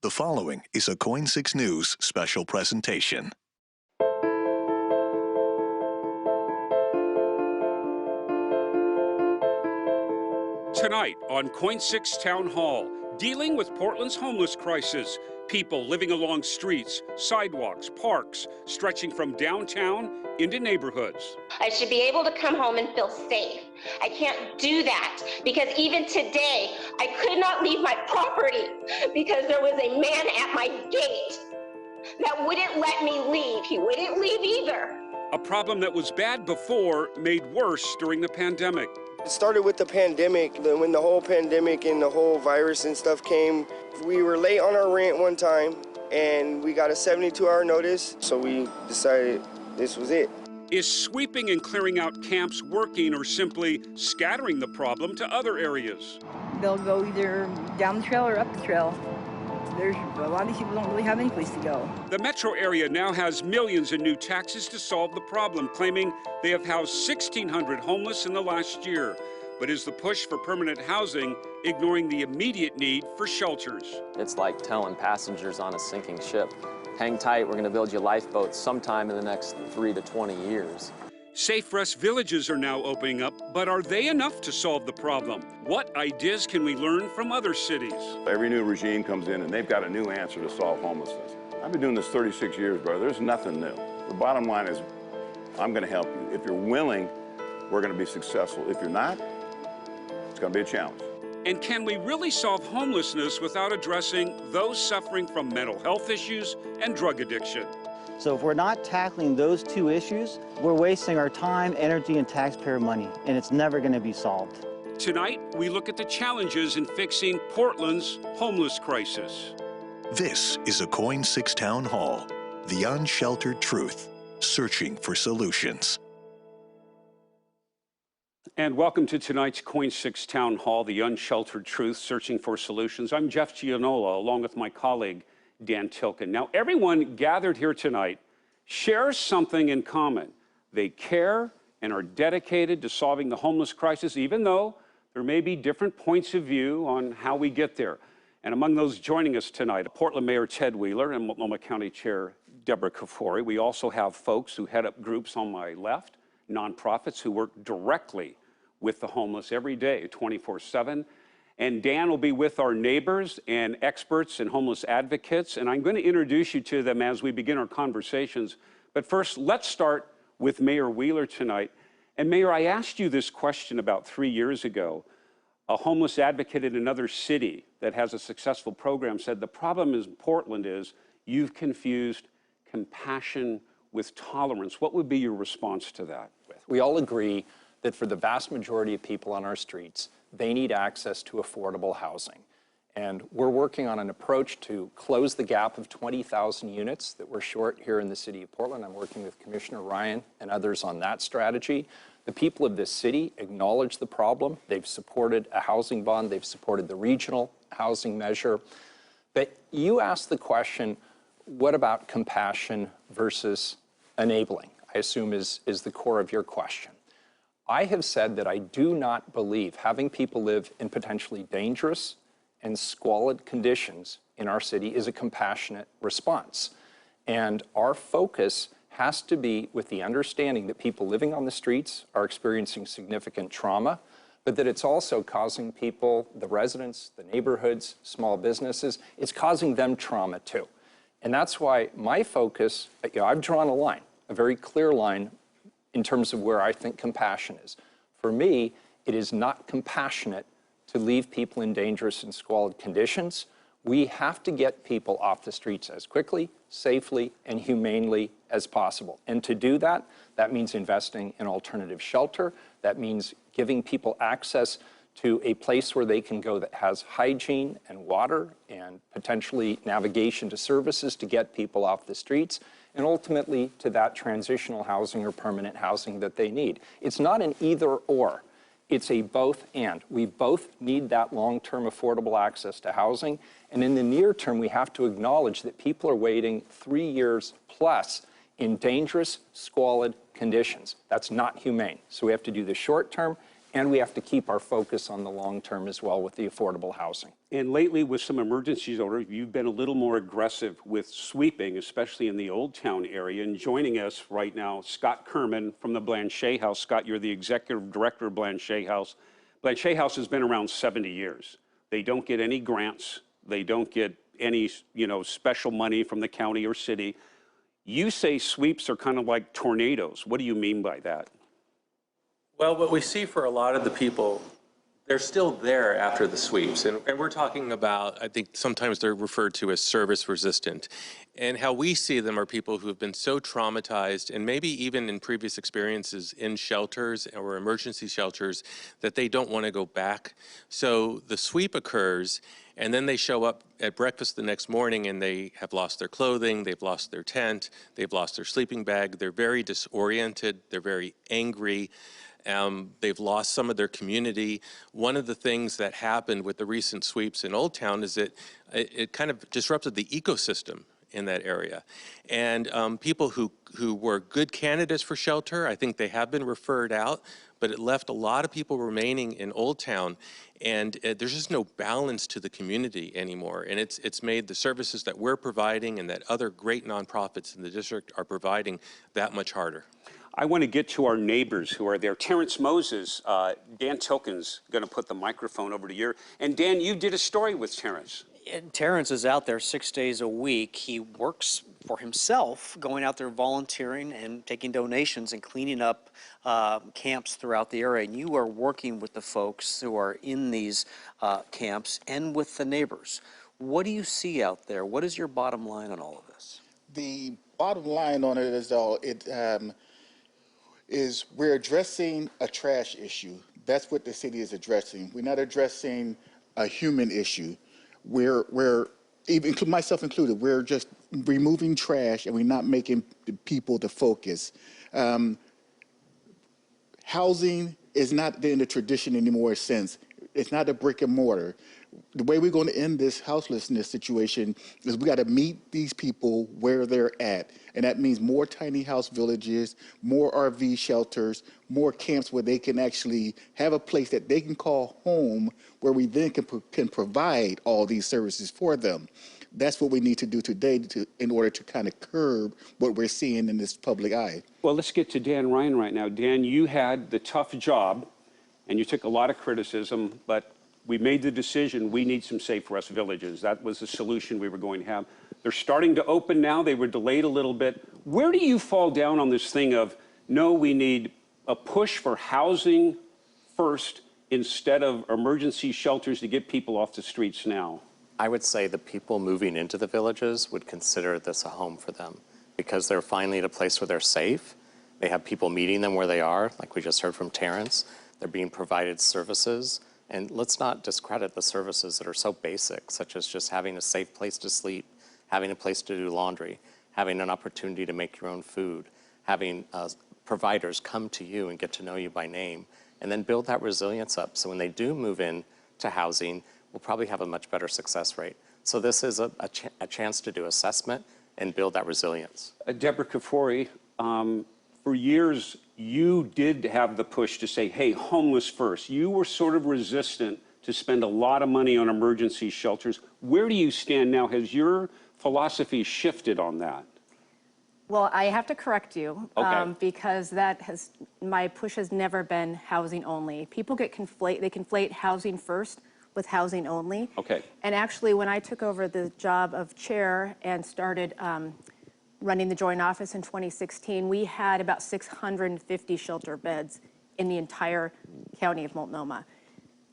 The following is a KOIN 6 News special presentation. Tonight on KOIN 6 Town Hall, dealing with Portland's homeless crisis. People living along streets, sidewalks, parks, stretching from downtown into neighborhoods. I should be able to come home and feel safe. I can't do that because even today, I could not leave my property because there was a man at my gate that wouldn't let me leave. He wouldn't leave either. A problem that was bad before, made worse during the pandemic. It started with the pandemic. When the whole pandemic and the whole virus and stuff came, we were late on our rent one time and we got a 72-hour notice, so we decided this was it. Is sweeping and clearing out camps working, or simply scattering the problem to other areas? They'll go either down the trail or up the trail. There's a lot of these people don't really have any place to go. The metro area now has millions in new taxes to solve the problem, claiming they have housed 1,600 homeless in the last year. But is the push for permanent housing ignoring the immediate need for shelters? It's like telling passengers on a sinking ship, hang tight, we're going to build you lifeboats sometime in the next 3 to 20 years. Safe Rest villages are now opening up, but are they enough to solve the problem? What ideas can we learn from other cities? Every new regime comes in and they've got a new answer to solve homelessness. I've been doing this 36 years, brother. There's nothing new. The bottom line is, I'm going to help you. If you're willing, we're going to be successful. If you're not, it's going to be a challenge. And can we really solve homelessness without addressing those suffering from mental health issues and drug addiction? So if we're not tackling those two issues, we're wasting our time, energy, and taxpayer money, and it's never going to be solved. Tonight, we look at the challenges in fixing Portland's homeless crisis. This is a KOIN 6 Town Hall, the unsheltered truth, searching for solutions. And welcome to tonight's KOIN 6 Town Hall, the Unsheltered Truth, Searching for Solutions. I'm Jeff Gianola, along with my colleague, Dan Tilken. Now, everyone gathered here tonight shares something in common. They care and are dedicated to solving the homeless crisis, even though there may be different points of view on how we get there. And among those joining us tonight, Portland Mayor Ted Wheeler and Multnomah County Chair Deborah Kafoury. We also have folks who head up groups on my left, nonprofits who work directly with the homeless every day, 24/7. And Dan will be with our neighbors and experts and homeless advocates, and I'm going to introduce you to them as we begin our conversations. But first, let's start with Mayor Wheeler tonight. And Mayor, I asked you this question about 3 years ago. A homeless advocate in another city that has a successful program said the problem in Portland is you've confused compassion with tolerance. What would be your response to that? We all agree that for the vast majority of people on our streets, they need access to affordable housing. And we're working on an approach to close the gap of 20,000 units that we're short here in the city of Portland. I'm working with Commissioner Ryan and others on that strategy. The people of this city acknowledge the problem. They've supported a housing bond. They've supported the regional housing measure. But you asked the question, what about compassion versus enabling? I assume is the core of your question. I have said that I do not believe having people live in potentially dangerous and squalid conditions in our city is a compassionate response. And our focus has to be with the understanding that people living on the streets are experiencing significant trauma, but that it's also causing people, the residents, the neighborhoods, small businesses, it's causing them trauma too. And that's why my focus, I've drawn a line, a very clear line in terms of where I think compassion is. For me, it is not compassionate to leave people in dangerous and squalid conditions. We have to get people off the streets as quickly, safely, and humanely as possible. And to do that, that means investing in alternative shelter. That means giving people access to a place where they can go that has hygiene and water and potentially navigation to services to get people off the streets, and ultimately to that transitional housing or permanent housing that they need. It's not an either or, it's a both and. We both need that long-term affordable access to housing, and in the near term, we have to acknowledge that people are waiting 3 years plus in dangerous, squalid conditions. That's not humane. So we have to do the short term And we have to keep our focus on the long term as well with the affordable housing. And lately, with some emergencies orders, you've been a little more aggressive with sweeping, especially in the Old Town area. And joining us right now, Scott Kerman from the Blanchet House. Scott, you're the executive director of Blanchet House. Blanchet House has been around 70 years. They don't get any grants. They don't get any, special money from the county or city. You say sweeps are kind of like tornadoes. What do you mean by that? Well, what we see for a lot of the people, they're still there after the sweeps. And we're talking about, I think sometimes they're referred to as service resistant. And how we see them are people who have been so traumatized, and maybe even in previous experiences in shelters or emergency shelters, that they don't want to go back. So the sweep occurs, and then they show up at breakfast the next morning and they have lost their clothing, they've lost their tent, they've lost their sleeping bag, they're very disoriented, they're very angry. They've lost some of their community. One of the things that happened with the recent sweeps in Old Town is that it kind of disrupted the ecosystem in that area. And people who were good candidates for shelter, I think they have been referred out, but it left a lot of people remaining in Old Town, and there's just no balance to the community anymore. And it's made the services that we're providing and that other great nonprofits in the district are providing that much harder. I want to get to our neighbors who are there. Terrence Moses, Dan Tilken's going to put the microphone over to you. And Dan, you did a story with Terrence. And Terrence is out there 6 days a week. He works for himself, going out there volunteering and taking donations and cleaning up camps throughout the area. And you are working with the folks who are in these camps and with the neighbors. What do you see out there? What is your bottom line on all of this? The bottom line on it is we're addressing a trash issue. That's what the city is addressing. We're not addressing a human issue. We're even myself included, we're just removing trash and we're not making people the focus. Housing is not in the tradition anymore since. It's not a brick and mortar. The way we're going to end this houselessness situation is we got to meet these people where they're at. And that means more tiny house villages, more RV shelters, more camps where they can actually have a place that they can call home, where we then can provide all these services for them. That's what we need to do today in order to kind of curb what we're seeing in this public eye. Well, let's get to Dan Ryan right now. Dan, you had the tough job and you took a lot of criticism, but we made the decision we need some safe rest villages. That was the solution we were going to have. They're starting to open now. They were delayed a little bit. Where do you fall down on this thing of, no, we need a push for housing first instead of emergency shelters to get people off the streets now? I would say the people moving into the villages would consider this a home for them because they're finally at a place where they're safe. They have people meeting them where they are, like we just heard from Terrence. They're being provided services. And let's not discredit the services that are so basic, such as just having a safe place to sleep, having a place to do laundry, having an opportunity to make your own food, having providers come to you and get to know you by name, and then build that resilience up. So when they do move in to housing, we'll probably have a much better success rate. So this is a chance to do assessment and build that resilience. Deborah Kafori, for years, you did have the push to say, hey, homeless first. You were sort of resistant to spend a lot of money on emergency shelters. Where do you stand now? Has your philosophy shifted on that? Well, I have to correct you, okay. Because my push has never been housing only. People they conflate housing first with housing only. Okay. And actually, when I took over the job of chair and started running the joint office in 2016, we had about 650 shelter beds in the entire county of Multnomah.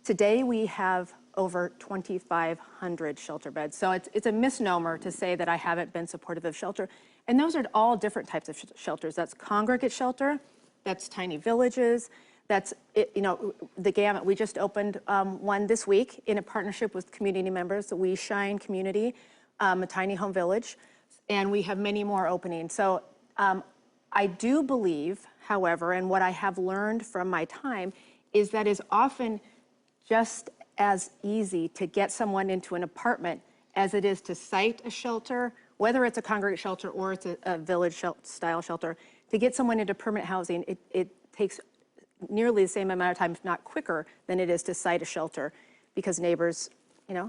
Today, we have over 2,500 shelter beds. So it's a misnomer to say that I haven't been supportive of shelter. And those are all different types of shelters. That's congregate shelter, that's tiny villages, that's the gamut. We just opened one this week in a partnership with community members, the We Shine community, a tiny home village. And we have many more openings. So I do believe, however, and what I have learned from my time, is that it's often just as easy to get someone into an apartment as it is to site a shelter, whether it's a congregate shelter or it's a village style shelter. To get someone into permanent housing, it takes nearly the same amount of time, if not quicker, than it is to site a shelter, because neighbors,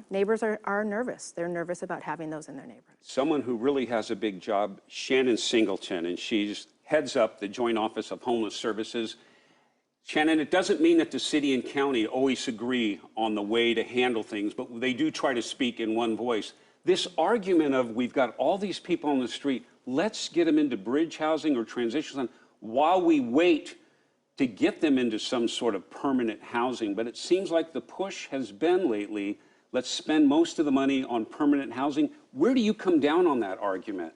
neighbors are nervous. They're nervous about having those in their neighborhood. Someone who really has a big job, Shannon Singleton, and she's heads up the Joint Office of Homeless Services. Shannon, it doesn't mean that the city and county always agree on the way to handle things, but they do try to speak in one voice. This argument of we've got all these people on the street, let's get them into bridge housing or transition while we wait to get them into some sort of permanent housing. But it seems like the push has been lately, let's spend most of the money on permanent housing. Where do you come down on that argument?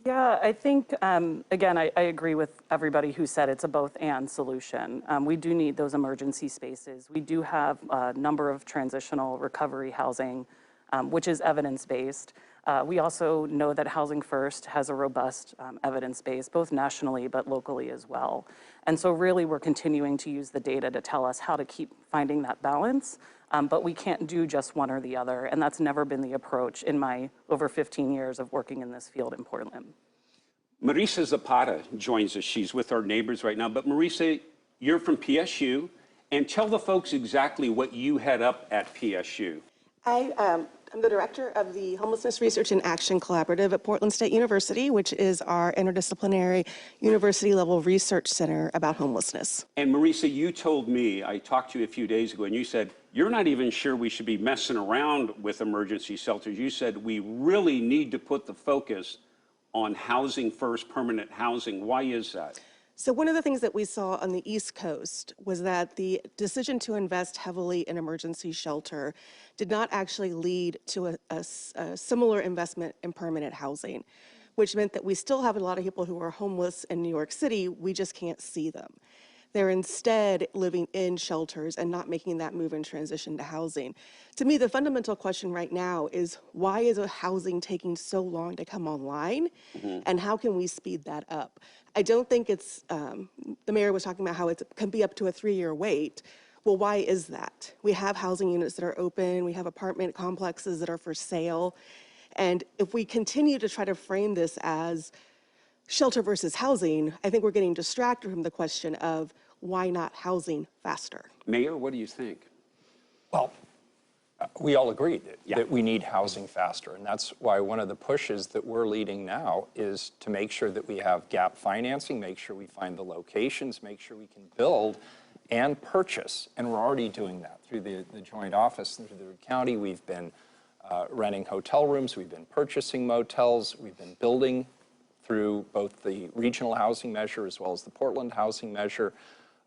Yeah, I think, again, I agree with everybody who said it's a both and solution. We do need those emergency spaces. We do have a number of transitional recovery housing, which is evidence-based. We also know that Housing First has a robust evidence base, both nationally but locally as well. And so really we're continuing to use the data to tell us how to keep finding that balance, but we can't do just one or the other, and that's never been the approach in my over 15 years of working in this field in Portland. Marisa Zapata joins us. She's with our neighbors right now. But Marisa, you're from PSU, and tell the folks exactly what you head up at PSU. I'm the director of the Homelessness Research and Action Collaborative at Portland State University, which is our interdisciplinary university-level research center about homelessness. And Marisa, you told me, I talked to you a few days ago, and you said, you're not even sure we should be messing around with emergency shelters. You said we really need to put the focus on housing first, permanent housing. Why is that? So one of the things that we saw on the East Coast was that the decision to invest heavily in emergency shelter did not actually lead to a similar investment in permanent housing, which meant that we still have a lot of people who are homeless in New York City, we just can't see them. They're instead living in shelters and not making that move and transition to housing. To me, the fundamental question right now is, why is a housing taking so long to come online? And how can we speed that up? I don't think it's, the mayor was talking about how it can be up to a 3-year wait. Well, why is that? We have housing units that are open, we have apartment complexes that are for sale. And if we continue to try to frame this as shelter versus housing, I think we're getting distracted from the question of why not housing faster? Mayor, what do you think? Well, we all agree that we need housing faster, and that's why one of the pushes that we're leading now is to make sure that we have gap financing, make sure we find the locations, make sure we can build and purchase, and we're already doing that through the joint office and through the county. We've been renting hotel rooms, we've been purchasing motels, we've been building through both the regional housing measure as well as the Portland housing measure.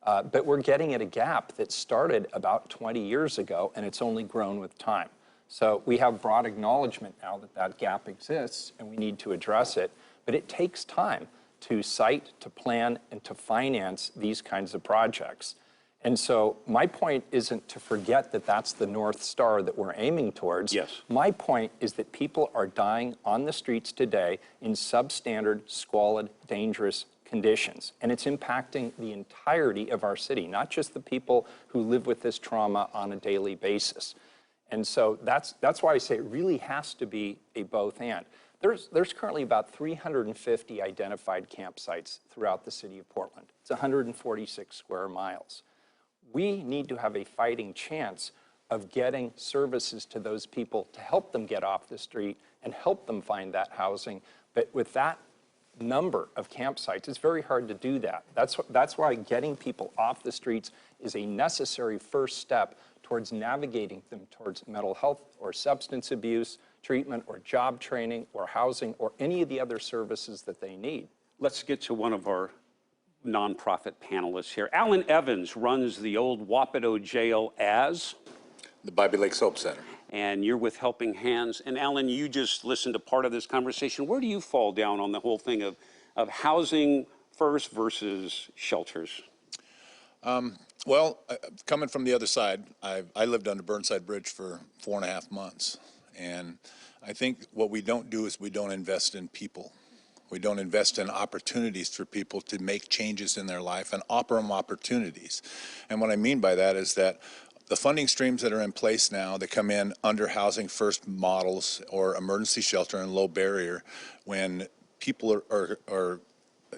But we're getting at a gap that started about 20 years ago, and it's only grown with time. So we have broad acknowledgement now that that gap exists, and we need to address it. But it takes time to site, to plan, and to finance these kinds of projects. And so my point isn't to forget that that's the North Star that we're aiming towards. Yes. My point is that people are dying on the streets today in substandard, squalid, dangerous conditions. And it's impacting the entirety of our city, not just the people who live with this trauma on a daily basis. And so that's why I say it really has to be a both and. There's currently about 350 identified campsites throughout the city of Portland. It's 146 square miles. We need to have a fighting chance of getting services to those people to help them get off the street and help them find that housing. But with that number of campsites, it's very hard to do that. That's why getting people off the streets is a necessary first step towards navigating them towards mental health or substance abuse treatment or job training or housing or any of the other services that they need. Let's get to one of our nonprofit panelists here. Alan Evans runs the old Wapato Jail as? The Bobby Lake Soap Center. And you're with Helping Hands. And Alan, you just listened to part of this conversation. Where do you fall down on the whole thing of housing first versus shelters? Well, coming from the other side, I lived under Burnside Bridge for 4.5 months. And I think what we don't do is we don't invest in people. We don't invest in opportunities for people to make changes in their life and offer them opportunities. And what I mean by that is that the funding streams that are in place now that come in under Housing First models or emergency shelter and low barrier when people are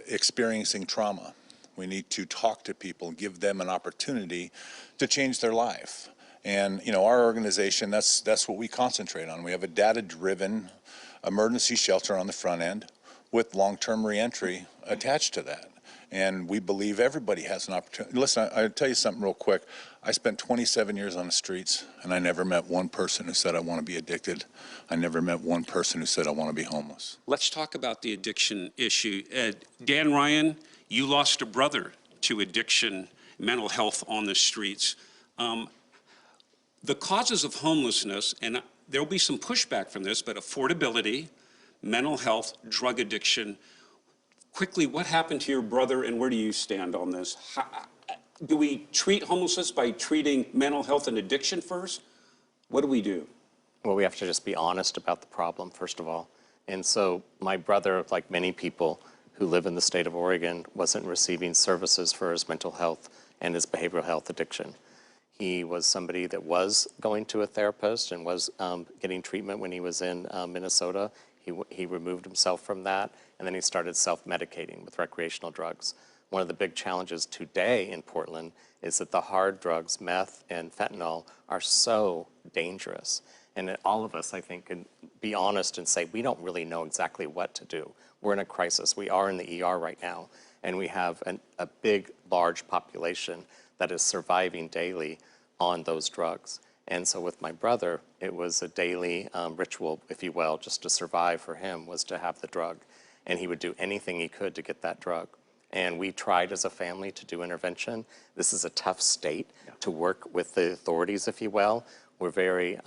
experiencing trauma. We need to talk to people, give them an opportunity to change their life. And, you know, our organization, that's what we concentrate on. We have a data-driven emergency shelter on the front end with long-term reentry attached to that. And we believe everybody has an opportunity. Listen, I'll tell you something real quick. I spent 27 years on the streets, and I never met one person who said, I want to be addicted. I never met one person who said, I want to be homeless. Let's talk about the addiction issue. Dan Ryan, you lost a brother to addiction, mental health on the streets. The causes of homelessness, and there'll be some pushback from this, but affordability, mental health, drug addiction. Quickly, what happened to your brother and where do you stand on this? Do we treat homelessness by treating mental health and addiction first? What do we do? Well, we have to just be honest about the problem, first of all. And so my brother, like many people who live in the state of Oregon, wasn't receiving services for his mental health and his behavioral health addiction. He was somebody that was going to a therapist and was getting treatment when he was in Minnesota. He removed himself from that, and then he started self-medicating with recreational drugs. One of the big challenges today in Portland is that the hard drugs, meth and fentanyl, are so dangerous. And all of us, I think, can be honest and say, we don't really know exactly what to do. We're in a crisis. We are in the ER right now, and we have a big, large population that is surviving daily on those drugs. And so with my brother, it was a daily ritual, if you will, just to survive for him was to have the drug. And he would do anything he could to get that drug. And we tried as a family to do intervention. This is a tough state to work with the authorities, if you will. We're very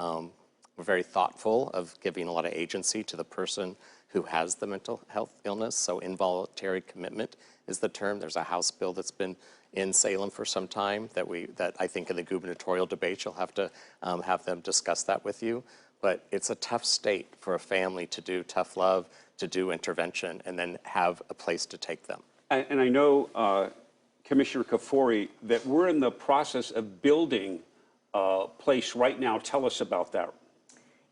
thoughtful of giving a lot of agency to the person who has the mental health illness. So involuntary commitment is the term. There's a House bill that's been in Salem for some time that I think in the gubernatorial debate you'll have to have them discuss that with you. But it's a tough state for a family to do tough love, to do intervention, and then have a place to take them. And I know, Commissioner Kafoury, that we're in the process of building a place right now. Tell us about that.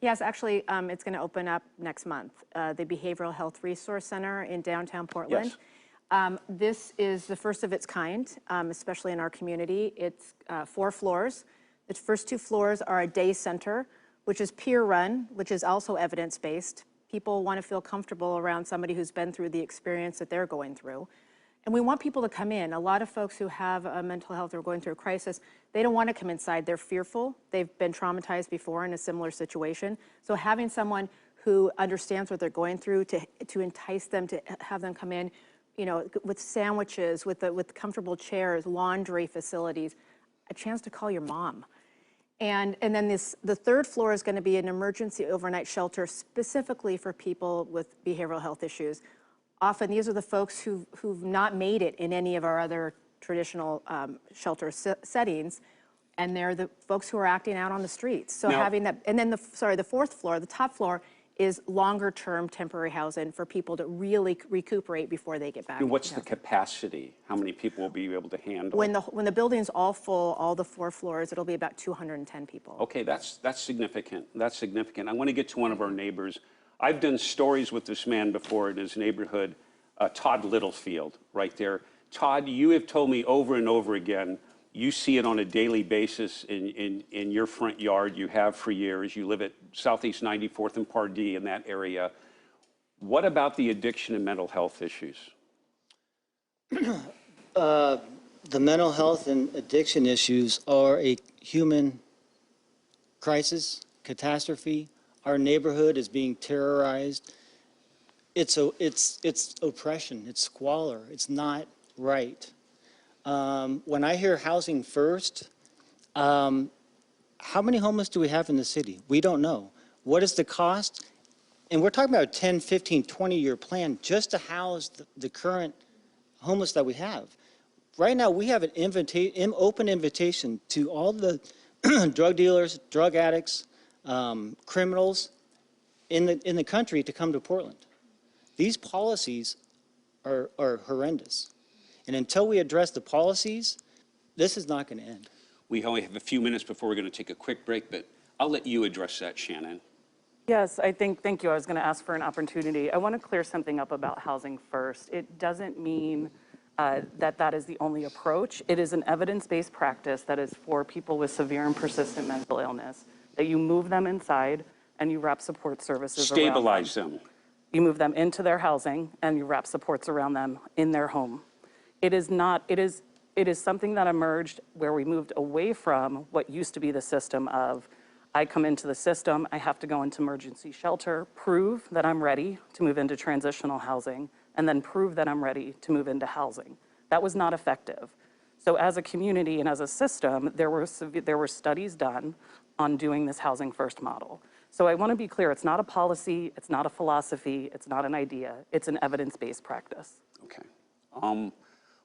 Yes, actually, it's going to open up next month, the Behavioral Health Resource Center in downtown Portland. Yes. This is the first of its kind, especially in our community. It's 4 floors. The first 2 floors are a day center, which is peer-run, which is also evidence-based. People want to feel comfortable around somebody who's been through the experience that they're going through. And we want people to come in. A lot of folks who have a mental health or going through a crisis, they don't want to come inside. They're fearful. They've been traumatized before in a similar situation. So having someone who understands what they're going through to entice them, to have them come in, you know, with sandwiches, with comfortable chairs, laundry facilities, a chance to call your mom. And then the 3rd floor is going to be an emergency overnight shelter specifically for people with behavioral health issues. Often these are the folks who've not made it in any of our other traditional shelter settings, and they're the folks who are acting out on the streets. So now, having that, and then the 4th floor, the top floor, is longer-term temporary housing for people to really recuperate before they get back. And what's the capacity? How many people will be able to handle? When the building's all full, all the 4 floors, it'll be about 210 people. Okay, that's significant. That's significant. I want to get to one of our neighbors. I've done stories with this man before in his neighborhood, Todd Littlefield, right there. Todd, you have told me over and over again, you see it on a daily basis in your front yard. You have for years. You live at Southeast 94th and Pardee in that area. What about the addiction and mental health issues? The mental health and addiction issues are a human crisis, catastrophe. Our neighborhood is being terrorized. It's oppression, it's squalor, it's not right. When I hear housing first, how many homeless do we have in the city? We don't know. What is the cost? And we're talking about a 10, 15, 20-year plan just to house the current homeless that we have. Right now, we have an open invitation to all the drug dealers, drug addicts, criminals in the country to come to Portland. These policies are horrendous. And until we address the policies, this is not going to end. We only have a few minutes before we're going to take a quick break, but I'll let you address that, Shannon. Yes, thank you. I was going to ask for an opportunity. I want to clear something up about housing first. It doesn't mean that is the only approach. It is an evidence-based practice that is for people with severe and persistent mental illness, that you move them inside and you wrap support services around them. Stabilize them. You move them into their housing and you wrap supports around them in their home. It is something that emerged where we moved away from what used to be the system of, I come into the system, I have to go into emergency shelter, prove that I'm ready to move into transitional housing, and then prove that I'm ready to move into housing. That was not effective. So as a community and as a system, there were studies done on doing this housing first model. So I want to be clear, it's not a policy, it's not a philosophy, it's not an idea, it's an evidence-based practice. Okay.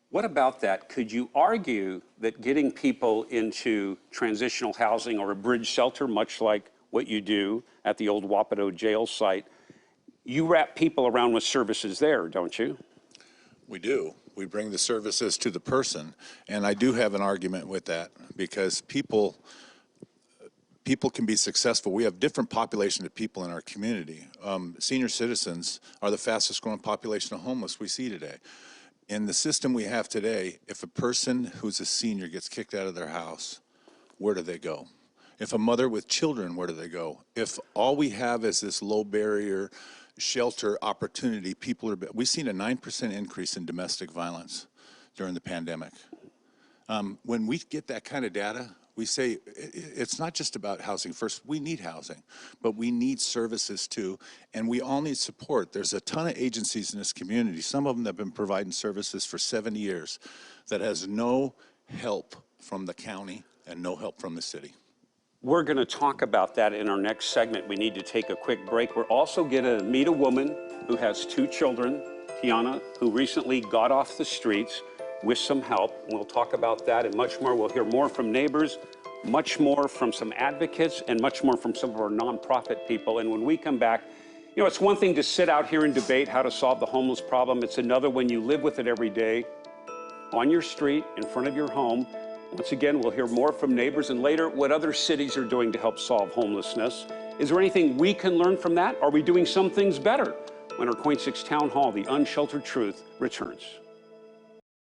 What about that? Could you argue that getting people into transitional housing or a bridge shelter, much like what you do at the old Wapato jail site, you wrap people around with services there, don't you? We do. We bring the services to the person. And I do have an argument with that because people can be successful. We have different population of people in our community. Senior citizens are the fastest growing population of homeless we see today. In the system we have today, if a person who's a senior gets kicked out of their house, where do they go? If a mother with children, where do they go? If all we have is this low barrier shelter opportunity, we've seen a 9% increase in domestic violence during the pandemic. When we get that kind of data, we say it's not just about housing first. We need housing, but we need services too, and we all need support. There's a ton of agencies in this community, some of them have been providing services for 7 years, that has no help from the county and no help from the city. We're going to talk about that in our next segment. We need to take a quick break. We're also going to meet a woman who has 2 children, Tiana, who recently got off the streets with some help. We'll talk about that and much more. We'll hear more from neighbors, much more from some advocates, and much more from some of our nonprofit people. And when we come back, you know, it's one thing to sit out here and debate how to solve the homeless problem. It's another when you live with it every day, on your street, in front of your home. Once again, we'll hear more from neighbors and later what other cities are doing to help solve homelessness. Is there anything we can learn from that? Are we doing some things better? When our KOIN 6 Town Hall, The Unsheltered Truth, returns.